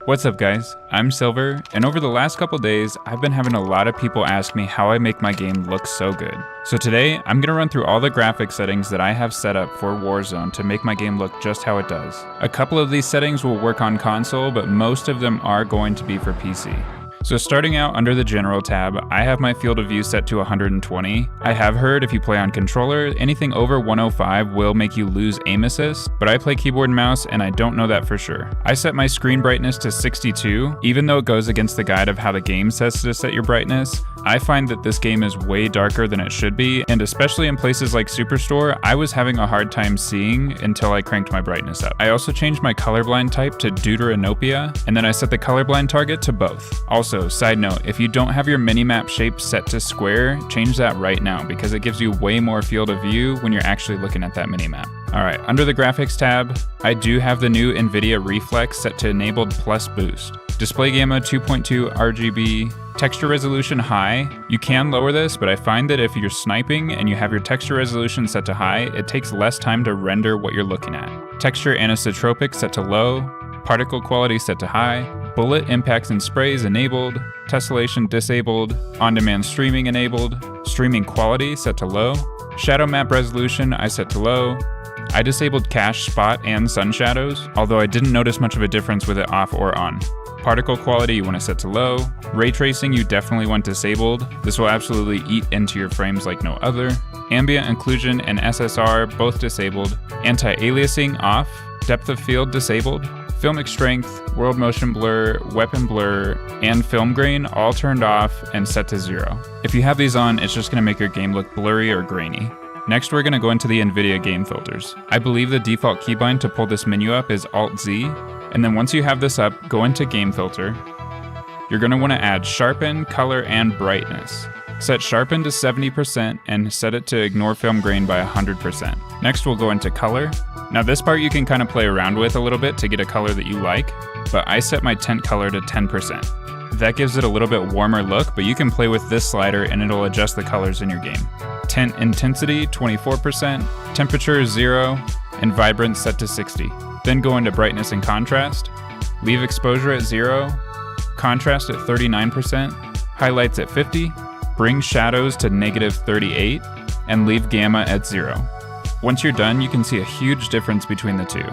What's up guys, I'm Silver, and over the last couple days, I've been having a lot of people ask me how I make my game look so good. So today, I'm going to run through all the graphic settings that I have set up for Warzone to make my game look just how it does. A couple of these settings will work on console, but most of them are going to be for PC. So starting out under the General tab, I have my field of view set to 120. I have heard if you play on controller, anything over 105 will make you lose aim assist, but I play keyboard and mouse and I don't know that for sure. I set my screen brightness to 62, even though it goes against the guide of how the game says to set your brightness. I find that this game is way darker than it should be, and especially in places like Superstore, I was having a hard time seeing until I cranked my brightness up. I also changed my colorblind type to deuteranopia, and then I set the colorblind target to both. Also, side note, if you don't have your minimap shape set to square, change that right now because it gives you way more field of view when you're actually looking at that minimap. Alright, under the graphics tab, I do have the new NVIDIA Reflex set to enabled plus boost. Display gamma 2.2 RGB, texture resolution high. You can lower this, but I find that if you're sniping and you have your texture resolution set to high, it takes less time to render what you're looking at. Texture anisotropic set to low, particle quality set to high, bullet impacts and sprays enabled, tessellation disabled, on-demand streaming enabled, streaming quality set to low, shadow map resolution I set to low. I disabled cache, spot, and sun shadows, although I didn't notice much of a difference with it off or on. Particle quality you want to set to low. Ray tracing you definitely want disabled. This will absolutely eat into your frames like no other. Ambient occlusion and SSR both disabled. Anti-aliasing off. Depth of field disabled. Filmic strength, world motion blur, weapon blur, and film grain all turned off and set to 0. If you have these on, it's just going to make your game look blurry or grainy. Next, we're going to go into the NVIDIA game filters. I believe the default keybind to pull this menu up is Alt-Z, and then once you have this up, go into Game Filter. You're going to want to add Sharpen, Color, and Brightness. Set Sharpen to 70% and set it to ignore film grain by 100%. Next, we'll go into Color. Now this part you can kind of play around with a little bit to get a color that you like, but I set my tint color to 10%. That gives it a little bit warmer look, but you can play with this slider and it'll adjust the colors in your game. Tint intensity 24%, temperature 0, and vibrance set to 60. Then go into brightness and contrast. Leave exposure at 0, contrast at 39%, highlights at 50, bring shadows to -38, and leave gamma at 0. Once you're done, you can see a huge difference between the two.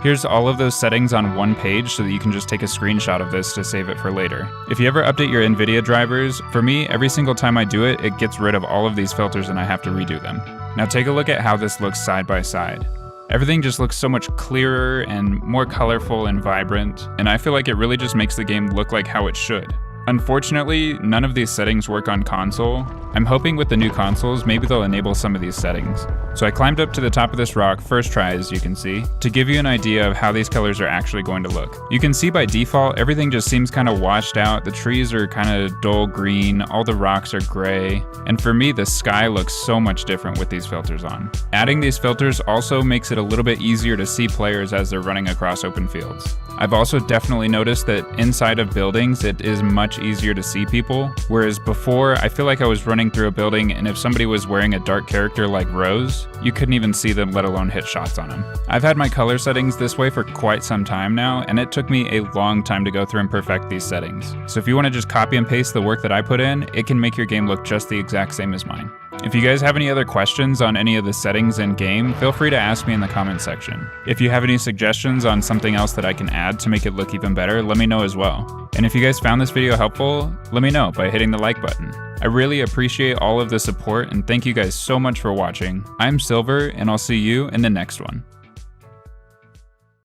Here's all of those settings on one page so that you can just take a screenshot of this to save it for later. If you ever update your NVIDIA drivers, for me, every single time I do it, it gets rid of all of these filters and I have to redo them. Now take a look at how this looks side by side. Everything just looks so much clearer and more colorful and vibrant, and I feel like it really just makes the game look like how it should. Unfortunately, none of these settings work on console. I'm hoping with the new consoles, maybe they'll enable some of these settings. So I climbed up to the top of this rock, first try as you can see, to give you an idea of how these colors are actually going to look. You can see by default, everything just seems kind of washed out. The trees are kind of dull green, all the rocks are gray, and for me, the sky looks so much different with these filters on. Adding these filters also makes it a little bit easier to see players as they're running across open fields. I've also definitely noticed that inside of buildings, it is much easier to see people, whereas before, I feel like I was running through a building and if somebody was wearing a dark character like Roze, you couldn't even see them, let alone hit shots on them. I've had my color settings this way for quite some time now, and it took me a long time to go through and perfect these settings. So if you want to just copy and paste the work that I put in, it can make your game look just the exact same as mine. If you guys have any other questions on any of the settings in game, feel free to ask me in the comment section. If you have any suggestions on something else that I can add to make it look even better, let me know as well. And if you guys found this video helpful, let me know by hitting the like button. I really appreciate all of the support and thank you guys so much for watching. I'm Silver and I'll see you in the next one.